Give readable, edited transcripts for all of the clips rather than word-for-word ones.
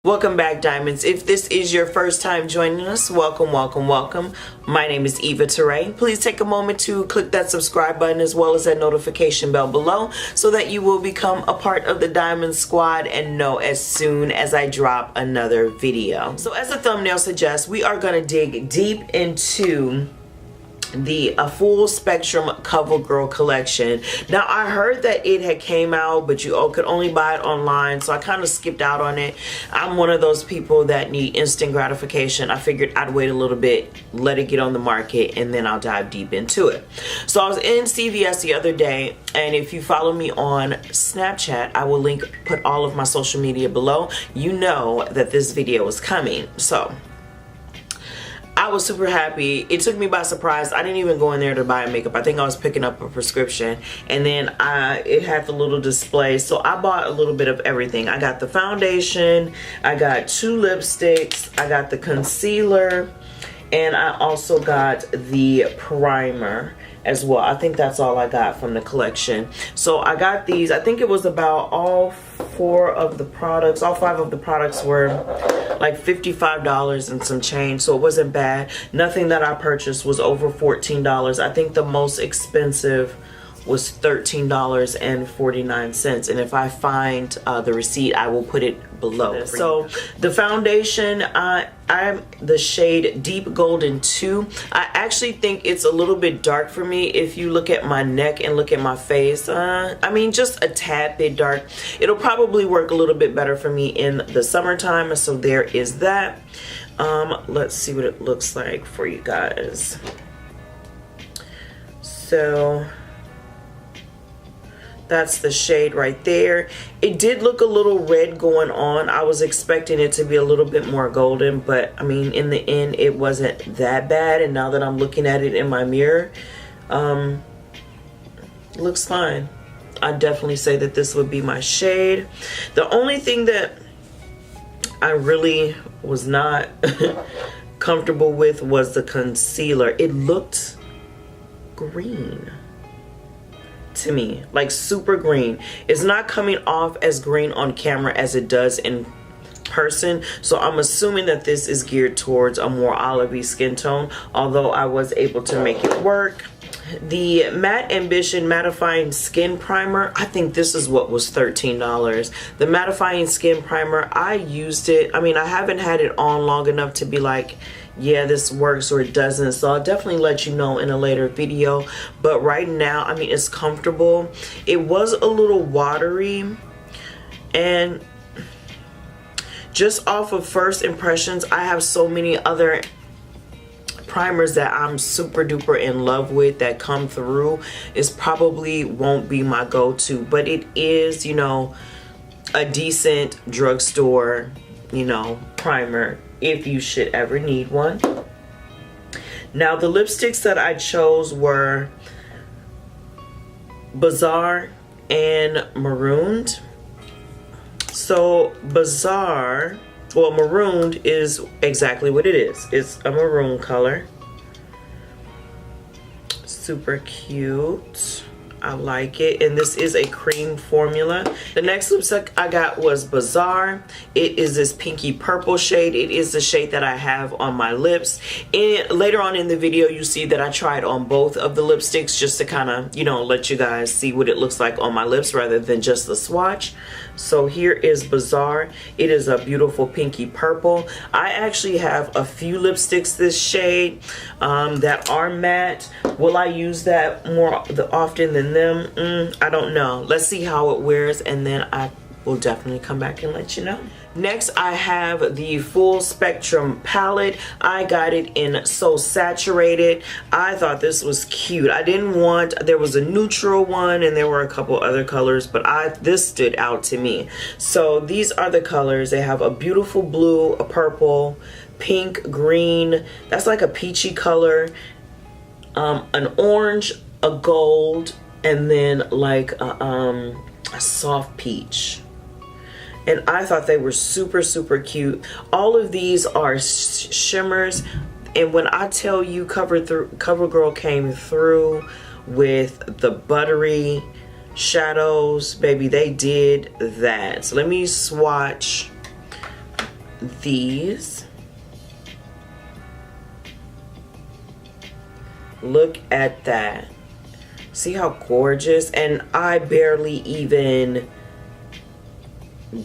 Welcome back, Diamonds. If this is your first time joining us, welcome, welcome, welcome. My name is Eva Tarae. Please take a moment to click that subscribe button as well as that notification bell below so that you will become a part of the Diamond Squad and know as soon as I drop another video. So as the thumbnail suggests, we are going to dig deep into the full spectrum COVERGIRL collection. Now I heard that it had came out, but you could only buy it online, so I kind of skipped out on it. I'm one of those people that need instant gratification. I figured I'd wait a little bit, let it get on the market, and then I'll dive deep into it. So I was in CVS the other day, and if you follow me on Snapchat, I will put all of my social media below. You know that this video is coming. So I was super happy. It took me by surprise. I didn't even go in there to buy makeup. I think I was picking up a prescription, and then it had the little display, so I bought a little bit of everything. I got the foundation, I got 2 lipsticks, I got the concealer, and I also got the primer as well. I think that's all I got from the collection. So I got these. I think it was about all 5 of the products were like $55 and some change, so it wasn't bad. Nothing that I purchased was over $14. I think the most expensive was $13.49, and if I find the receipt, I will put it below. So the foundation, I'm the shade Deep Golden 2. I actually think it's a little bit dark for me if you look at my neck and look at my face. I mean, just a tad bit dark. It'll probably work a little bit better for me in the summertime, so there is that. Let's see what it looks like for you guys. So that's the shade right there. It did look a little red going on. I was expecting it to be a little bit more golden, but I mean, in the end, it wasn't that bad. And now that I'm looking at it in my mirror, it looks fine. I definitely say that this would be my shade. The only thing that I really was not comfortable with was the concealer. It looked green to me, like super green. It's not coming off as green on camera as it does in person, so I'm assuming that this is geared towards a more olivey skin tone, although I was able to make it work. The Matte Ambition Mattifying Skin Primer, I think this is what was $13. The Mattifying Skin Primer, I used it. I mean, I haven't had it on long enough to be like, yeah, this works or it doesn't, so I'll definitely let you know in a later video. But right now, I mean, it's comfortable. It was a little watery, and just off of first impressions, I have so many other primers that I'm super duper in love with that come through. It probably won't be my go-to, but it is, you know, a decent drugstore, you know, primer if you should ever need one. Now the lipsticks that I chose were Bizarre and Marooned. So Bizarre, well, Marooned is exactly what it is. It's a maroon color. Super cute. I like it, and this is a cream formula. The next lipstick I got was Bizarre. It is this pinky purple shade. It is the shade that I have on my lips, and later on in the video you see that I tried on both of the lipsticks just to kind of, you know, let you guys see what it looks like on my lips rather than just the swatch. So here is Bizarre. It is a beautiful pinky purple. I actually have a few lipsticks this shade that are matte. Will I use that more often than them? I don't know. Let's see how it wears, and then I will definitely come back and let you know. Next, I have the Full Spectrum palette. I got it in So Saturated. I thought this was cute. I didn't want, there was a neutral one and there were a couple other colors, but this stood out to me. So these are the colors. They have a beautiful blue, a purple, pink, green. That's like a peachy color, an orange, a gold, and then like a soft peach. And I thought they were super, super cute. All of these are shimmers. And when I tell you COVERGIRL came through with the buttery shadows, baby, they did that. So let me swatch these. Look at that. See how gorgeous? And I barely even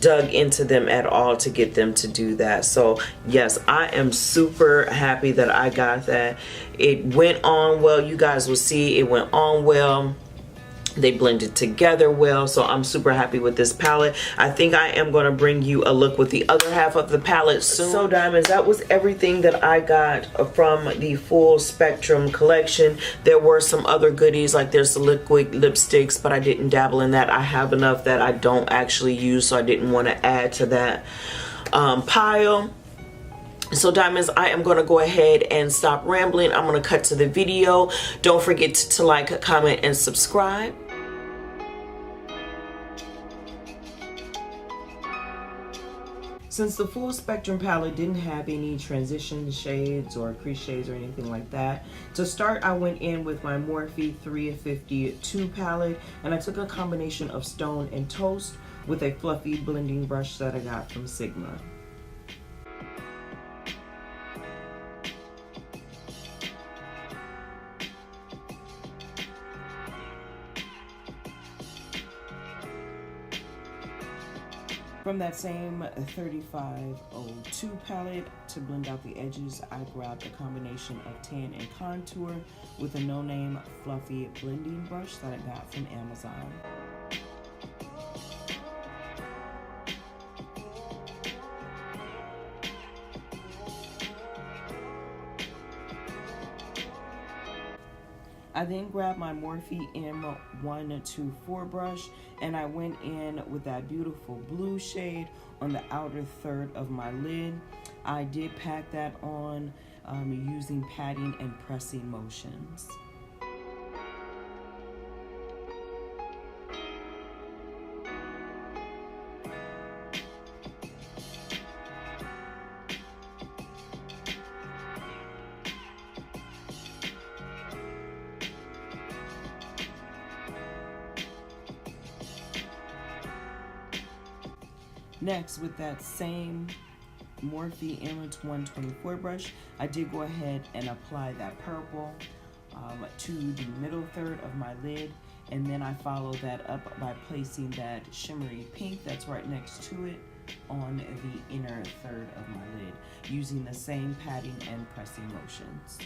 dug into them at all to get them to do that. So yes, I am super happy that I got that. It went on well. You guys will see it went on well. They blended together well, so I'm super happy with this palette. I think I am going to bring you a look with the other half of the palette soon. So diamonds, that was everything that I got from the full spectrum collection. There were some other goodies, like there's the liquid lipsticks, but I didn't dabble in that. I have enough that I don't actually use, so I didn't want to add to that pile. So diamonds, I am going to go ahead and stop rambling. I'm going to cut to the video. Don't forget to like, comment, and subscribe. Since the full spectrum palette didn't have any transition shades or crease shades or anything like that, to start I went in with my Morphe 352 palette, and I took a combination of Stone and Toast with a fluffy blending brush that I got from Sigma. From that same 3502 palette, to blend out the edges, I grabbed a combination of tan and contour with a no-name fluffy blending brush that I got from Amazon. I then grabbed my Morphe M124 brush, and I went in with that beautiful blue shade on the outer third of my lid. I did pack that on using patting and pressing motions. Next, with that same Morphe M124 brush, I did go ahead and apply that purple to the middle third of my lid, and then I followed that up by placing that shimmery pink that's right next to it on the inner third of my lid, using the same patting and pressing motions.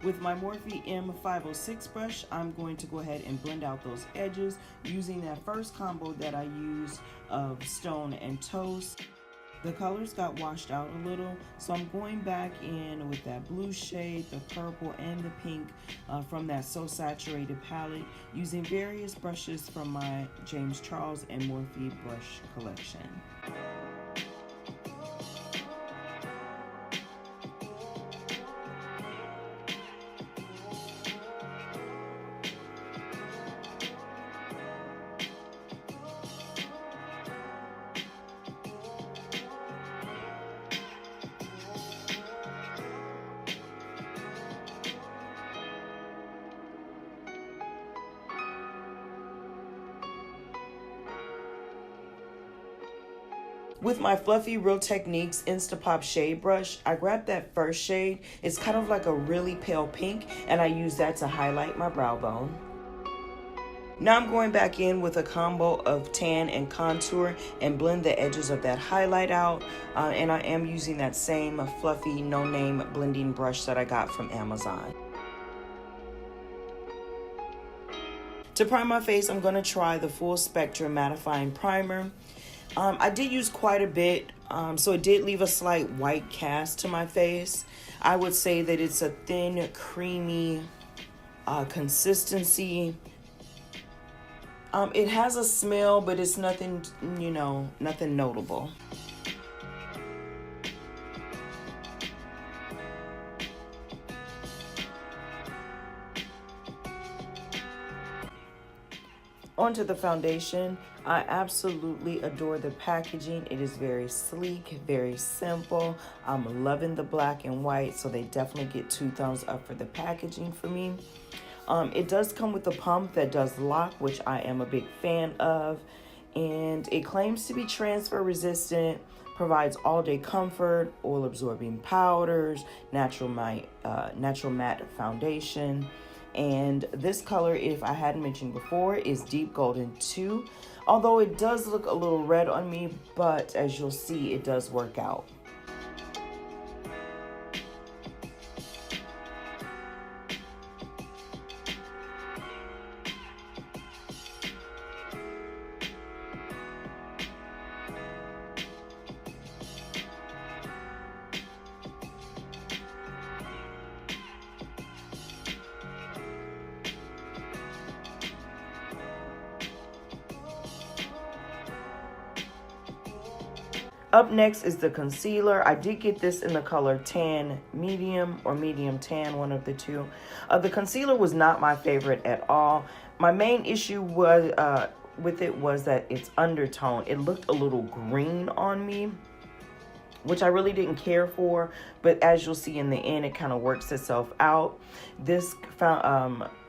With my Morphe M506 brush, I'm going to go ahead and blend out those edges using that first combo that I used of Stone and Toast. The colors got washed out a little, so I'm going back in with that blue shade, the purple, and the pink from that So Saturated palette, using various brushes from my James Charles and Morphe brush collection. With my Fluffy Real Techniques Instapop shade brush, I grabbed that first shade. It's kind of like a really pale pink, and I use that to highlight my brow bone. Now I'm going back in with a combo of tan and contour and blend the edges of that highlight out. And I am using that same fluffy no-name blending brush that I got from Amazon. To prime my face, I'm going to try the Full Spectrum Mattifying Primer. I did use quite a bit, so it did leave a slight white cast to my face. I would say that it's a thin, creamy consistency. It has a smell, but it's nothing, you know, nothing notable. onto the foundation. I absolutely adore the packaging. It is very sleek, very simple. I'm loving the black and white, so they definitely get 2 thumbs up for the packaging for me. It does come with a pump that does lock, which I am a big fan of. And it claims to be transfer resistant, provides all-day comfort, oil-absorbing powders, natural matte foundation. And this color, if I hadn't mentioned before, is Deep Golden 2. Although it does look a little red on me, but as you'll see, it does work out. Up next is the concealer. I did get this in the color tan medium or medium tan, one of the two. The concealer was not my favorite at all. My main issue was with it was that its undertone. It looked a little green on me, which I really didn't care for. But as you'll see in the end, it kind of works itself out. This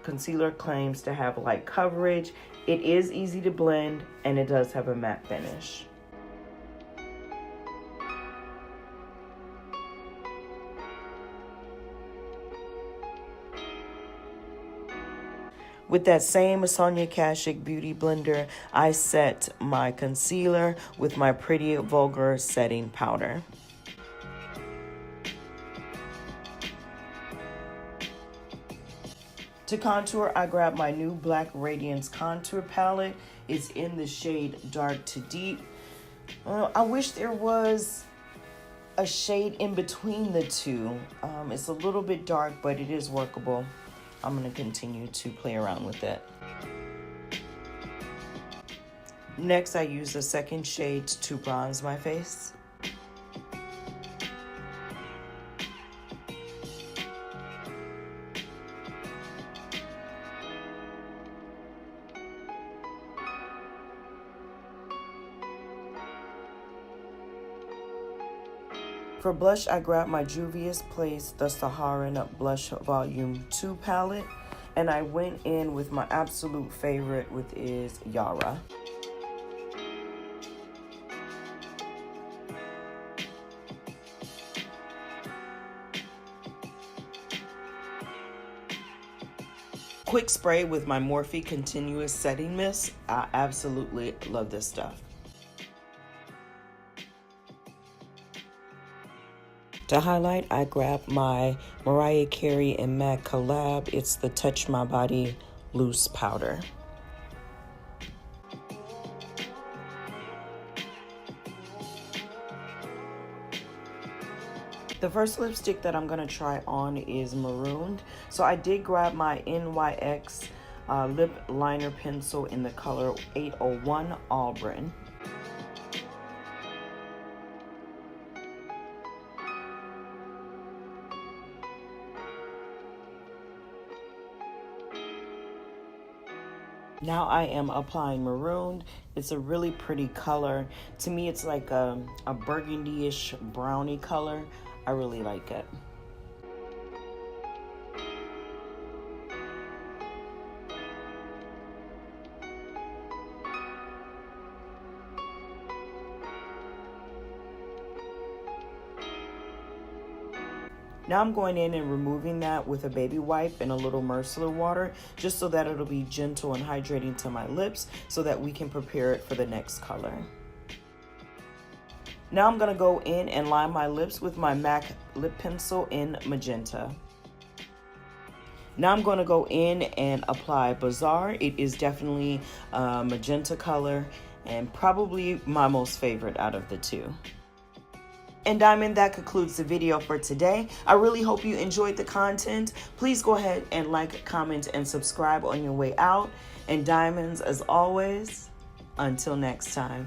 concealer claims to have light coverage. It is easy to blend, and it does have a matte finish. With that same Sonia Kashuk Beauty Blender, I set my concealer with my Pretty Vulgar setting powder. To contour, I grabbed my new Black Radiance contour palette. It's in the shade Dark to Deep. I wish there was a shade in between the two. It's a little bit dark, but it is workable. I'm going to continue to play around with it. Next, I use the second shade to bronze my face. For blush, I grabbed my Juvia's Place The Saharan Blush Volume 2 palette, and I went in with my absolute favorite, which is Yara. Quick spray with my Morphe Continuous Setting Mist. I absolutely love this stuff. To highlight, I grabbed my Mariah Carey and MAC collab. It's the Touch My Body Loose Powder. The first lipstick that I'm going to try on is Marooned. So I did grab my NYX lip liner pencil in the color 801 Auburn. Now I am applying Marooned. It's a really pretty color. To me, it's like a burgundy-ish brownie color. I really like it. Now I'm going in and removing that with a baby wipe and a little micellar water, just so that it'll be gentle and hydrating to my lips so that we can prepare it for the next color. Now I'm gonna go in and line my lips with my MAC lip pencil in magenta. Now I'm gonna go in and apply Bazaar. It is definitely a magenta color and probably my most favorite out of the two. And Diamond, that concludes the video for today. I really hope you enjoyed the content. Please go ahead and like, comment, and subscribe on your way out. And Diamonds, as always, until next time.